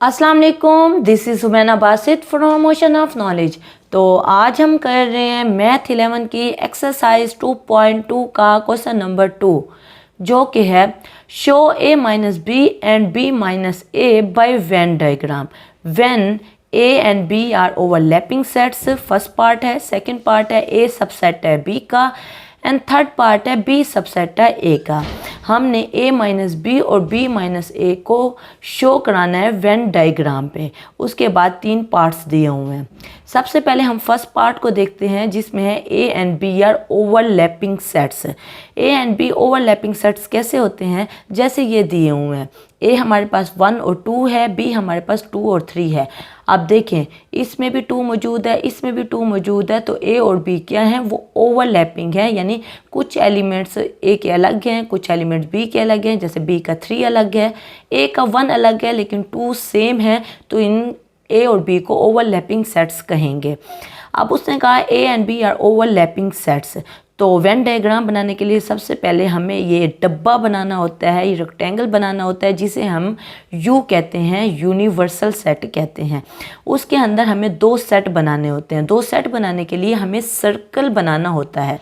अस्सलाम वालेकुम, this is हुमैना Basit from motion of knowledge. तो आज हम कर रहे हैं मैथ 11 की एक्सरसाइज 2.2 का क्वेश्चन नंबर 2, जो कि है show a minus B and b minus A by Venn diagram when a and b are overlapping sets. First part है, सेकंड पार्ट है a सबसेट है b का एंड थर्ड पार्ट है b subset है a का। हमने a minus B और b minus A को शो कराना है वेन डायग्राम पे। उसके बाद 3 पार्ट्स दिए हुए हैं। सबसे पहले हम फर्स्ट पार्ट को देखते हैं, जिसमें है a and b are overlapping sets. a and b overlapping sets कैसे होते हैं, जैसे ये दिए हुए हैं। a हमारे पास 1 और 2 है, b हमारे पास 2 और 3 है। अब देखें, इसमें भी 2 मौजूद है, इसमें भी 2 मौजूद है, तो a और b क्या हैं, वो ओवरलैपिंग है। यानी कुछ एलिमेंट्स a के अलग हैं, कुछ एलिमेंट्स b के अलग हैं। जैसे b का 3 अलग है, a का 1 अलग है, लेकिन 2 सेम है, तो इन a और b को ओवरलैपिंग सेट्स कहेंगे। अब उसने कहा a and b are overlapping sets. तो वेन डायग्राम बनाने के लिए सबसे पहले हमें ये डब्बा बनाना होता है, ये रेक्टेंगल बनाना होता है, जिसे हम यू कहते हैं, यूनिवर्सल सेट कहते हैं। उसके अंदर हमें 2 सेट बनाने होते हैं। 2 सेट बनाने के लिए हमें सर्कल बनाना होता है।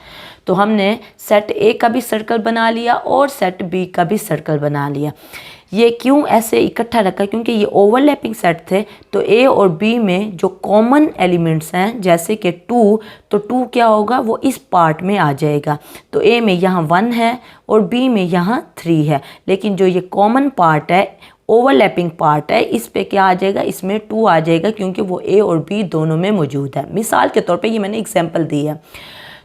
तो हमने सेट ए का भी सर्कल बना लिया और सेट बी का भी सर्कल बना लिया। ये क्यों ऐसे इकट्ठा रखा, क्योंकि ये ओवरलैपिंग सेट थे। तो ए और बी में जो कॉमन एलिमेंट्स हैं, जैसे कि 2, तो 2 क्या होगा, वो इस पार्ट में आ जाएगा। तो ए में यहाँ 1 है और बी में यहाँ 3 है, लेकिन जो ये कॉमन पार्ट है, ओवरलैपिंग पार्ट है, इस पे क्या आ जाएगा, इसमें 2 आ जाएगा, क्योंकि वो ए और बी दोनों में मौजूद है। मिसाल के तौर पे ये मैंने एग्जांपल दी है।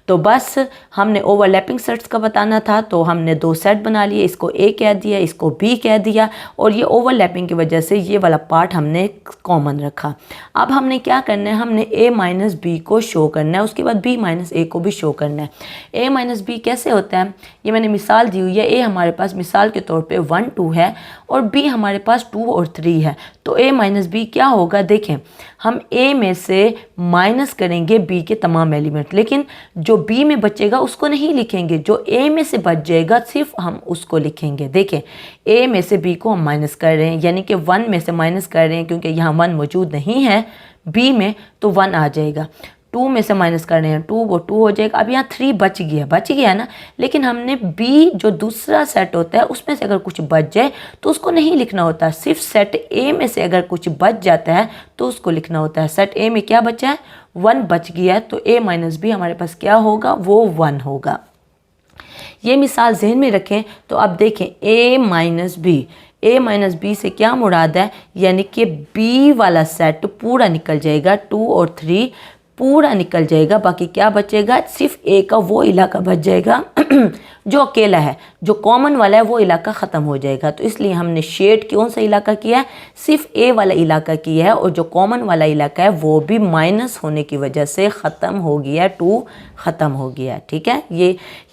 तो बस हमने ओवरलैपिंग सेट्स का बताना था, तो हमने 2 सेट बना लिए, इसको ए कह दिया, इसको बी कह दिया, और ये ओवरलैपिंग की वजह से ये वाला पार्ट हमने कॉमन रखा। अब हमने क्या करना है, हमने ए माइनस बी को शो करना है, उसके बाद बी माइनस ए को भी शो करना है। ए माइनस बी कैसे होता है, ये मैंने मिसाल दी हुई है। ए हमारे पास मिसाल के तौर पर 1, 2 है और बी हमारे पास 2 और 3 है। तो ए माइनस बी क्या होगा, देखें, हम ए में से माइनस करेंगे बी के तमाम एलिमेंट, लेकिन जो बी में बचेगा उसको नहीं लिखेंगे। जो ए में से बच जाएगा सिर्फ हम उसको लिखेंगे। देखें, ए में से बी को हम माइनस कर रहे हैं, यानी कि 1 में से माइनस कर रहे हैं, क्योंकि यहाँ 1 मौजूद नहीं है बी में, तो 1 आ जाएगा। 2 में से माइनस कर रहे हैं, 2 वो 2 हो जाएगा। अब यहाँ 3 बच गया ना, लेकिन हमने बी जो दूसरा सेट होता है उसमें से अगर कुछ बच जाए तो उसको नहीं लिखना होता। सिर्फ सेट ए में से अगर कुछ बच जाता है तो उसको लिखना होता है। सेट ए में क्या बचा है, 1 बच गया है, तो ए माइनस बी हमारे पास क्या होगा, वो 1 होगा। ये मिसाल जहन में रखें। तो अब देखें, ए माइनस बी से क्या मुराद है, यानी कि बी वाला सेट पूरा निकल जाएगा, 2 और 3 पूरा निकल जाएगा। बाकी क्या बचेगा, सिर्फ ए का वो इलाका बच जाएगा जो अकेला है, जो कॉमन वाला है, वो इलाका ख़त्म हो जाएगा। तो इसलिए हमने शेड कौन सा इलाका किया है, सिर्फ ए वाला इलाका किया है, और जो कॉमन वाला इलाका है वो भी माइनस होने की वजह से ख़त्म हो गया, 2 ख़त्म हो गया। ठीक है,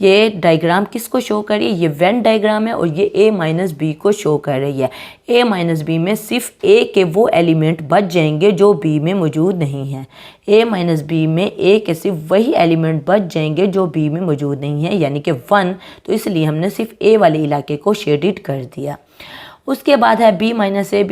ये डायग्राम किसको शो कर रही है, ये वेन डायग्राम है, और ये ए माइनस बी को शो कर रही है। ए माइनस बी में सिर्फ ए के वो एलिमेंट बच जाएंगे जो बी में मौजूद नहीं है। ए माइनस बी में ए के सिर्फ वही एलिमेंट बच जाएंगे जो बी में मौजूद नहीं है, यानी कि 1। तो इसलिए हमने सिर्फ ए वाले इलाके को शेडिड कर दिया। उसके बाद है बी माइनस ए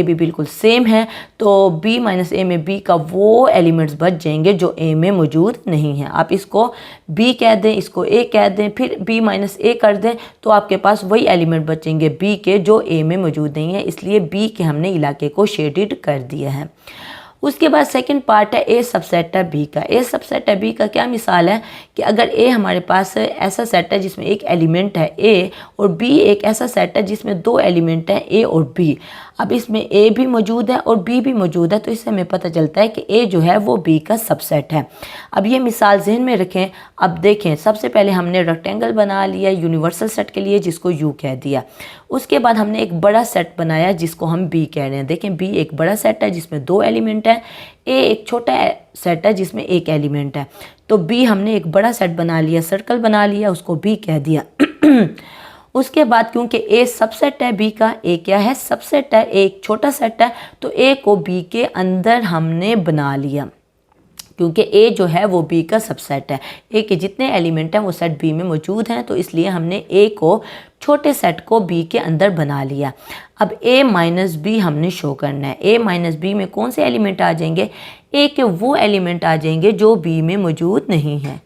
भी बिल्कुल सेम है। तो बी माइनस ए में बी का वो एलिमेंट्स बच जाएंगे जो ए में मौजूद नहीं है। आप इसको बी कह दें, इसको ए कह दें, फिर बी माइनस ए कर दें, तो आपके पास वही एलिमेंट बचेंगे बी के जो ए में मौजूद नहीं है। इसलिए बी के हमने इलाके को शेडिड कर दिया है। उसके बाद सेकंड पार्ट है ए सबसेट है बी का। ए सबसेट है बी का क्या मिसाल है कि अगर ए हमारे पास ऐसा सेट है जिसमें एक एलिमेंट है ए, और बी एक ऐसा सेट है जिसमें 2 एलिमेंट हैं ए और बी। अब इसमें ए भी मौजूद है और बी भी मौजूद है, तो इससे हमें पता चलता है कि ए जो है वो बी का सबसेट है। अब ये मिसाल जहन में रखें। अब देखें, सबसे पहले हमने रेक्टेंगल बना लिया यूनिवर्सल सेट के लिए, जिसको यू कह दिया। उसके बाद हमने एक बड़ा सेट बनाया जिसको हम बी कह रहे हैं। देखें, बी एक बड़ा सेट है जिसमें 2 एलिमेंट है, ए एक छोटा सेट है जिसमें 1 एलिमेंट है। तो बी हमने एक बड़ा सेट बना लिया, सर्कल बना लिया, उसको बी कह दिया। उसके बाद क्योंकि ए सबसेट है बी का, ए क्या है, सबसेट है, ए एक छोटा सेट है, तो ए को बी के अंदर हमने बना लिया। क्योंकि ए जो है वो बी का सबसेट है। ए के जितने एलिमेंट हैं वो सेट बी में मौजूद हैं, तो इसलिए हमने ए को छोटे सेट को बी के अंदर बना लिया। अब ए माइनस बी हमने शो करना है। ए माइनस बी में कौन से एलिमेंट आ जाएंगे? ए के वो एलिमेंट आ जाएंगे जो बी में मौजूद नहीं है।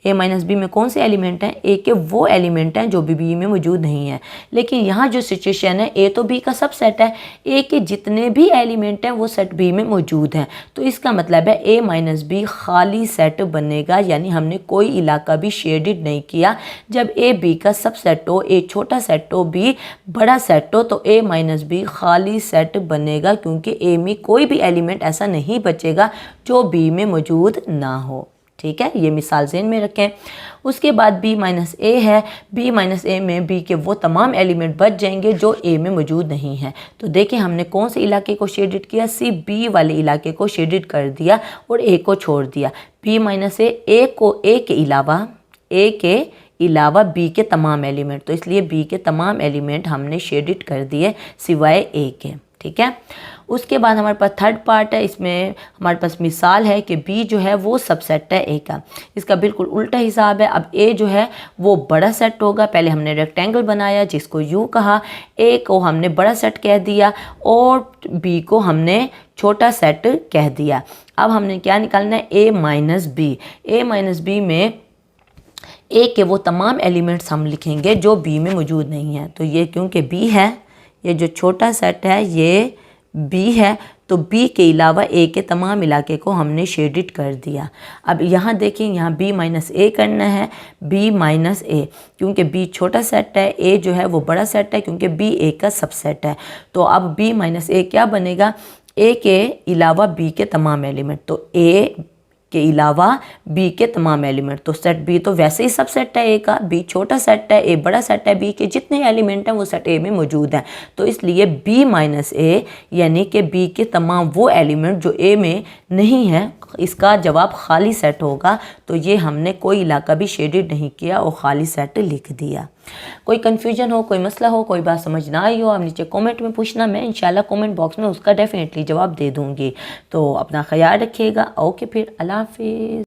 ए माइनस बी में कौन से एलिमेंट हैं? ए के वो एलिमेंट हैं जो बी में मौजूद नहीं है। लेकिन यहाँ जो सिचुएशन है, ए तो बी का सब सेट है, ए के जितने भी एलिमेंट हैं वो सेट बी में मौजूद हैं, तो इसका मतलब है ए माइनस बी खाली सेट बनेगा, यानी हमने कोई इलाका भी शेडेड नहीं किया। जब ए बी का सब सेट हो, ए छोटा सेट हो, बी बड़ा सेट हो, तो ए माइनस बी खाली सेट बनेगा, क्योंकि ए में कोई भी एलिमेंट ऐसा नहीं बचेगा जो बी में मौजूद ना हो। ठीक है, ये मिसाल ज़हन में रखें। उसके बाद बी माइनस ए है। बी माइनस ए में बी के वो तमाम एलिमेंट बच जाएंगे जो ए में मौजूद नहीं हैं। तो देखिए हमने कौन से इलाके को शेडेड किया? सी बी वाले इलाके को शेडेड कर दिया और ए को छोड़ दिया। बी माइनस ए को ए के अलावा बी के तमाम एलिमेंट, तो इसलिए बी के तमाम एलिमेंट हमने शेडेड कर दिए सिवाय ए के। ठीक है, उसके बाद हमारे पास थर्ड पार्ट है। इसमें हमारे पास मिसाल है कि बी जो है वो सबसेट है ए का। इसका बिल्कुल उल्टा हिसाब है। अब ए जो है वो बड़ा सेट होगा। पहले हमने रेक्टेंगल बनाया जिसको यू कहा, ए को हमने बड़ा सेट कह दिया और बी को हमने छोटा सेट कह दिया। अब हमने क्या निकालना है? ए माइनस बी। ए माइनस बी में ए के वो तमाम एलिमेंट्स हम लिखेंगे जो बी में मौजूद नहीं है। तो ये क्योंकि बी है, ये जो छोटा सेट है ये बी है, तो बी के अलावा ए के तमाम इलाके को हमने शेडेड कर दिया। अब यहाँ देखिए, यहाँ बी माइनस ए करना है, बी माइनस ए, क्योंकि बी छोटा सेट है, ए जो है वो बड़ा सेट है, क्योंकि बी ए का सबसेट है। तो अब बी माइनस ए क्या बनेगा? ए के अलावा बी के तमाम एलिमेंट, तो ए के अलावा बी के तमाम एलिमेंट, तो सेट बी तो वैसे ही सब सेट है ए का। बी छोटा सेट है, ए बड़ा सेट है, बी के जितने एलिमेंट हैं वो सेट ए में मौजूद हैं, तो इसलिए बी माइनस ए यानी कि बी के तमाम वो एलिमेंट जो ए में नहीं है, इसका जवाब खाली सेट होगा। तो ये हमने कोई इलाका भी शेडेड नहीं किया और खाली सेट लिख दिया। कोई कन्फ्यूजन हो, कोई मसला हो, कोई बात समझ ना आई हो, आप नीचे कमेंट में पूछना, मैं इंशाल्लाह कमेंट बॉक्स में उसका डेफिनेटली जवाब दे दूँगी। तो अपना ख्याल रखिएगा। ओके, फिर अल्लाह हाफिज़।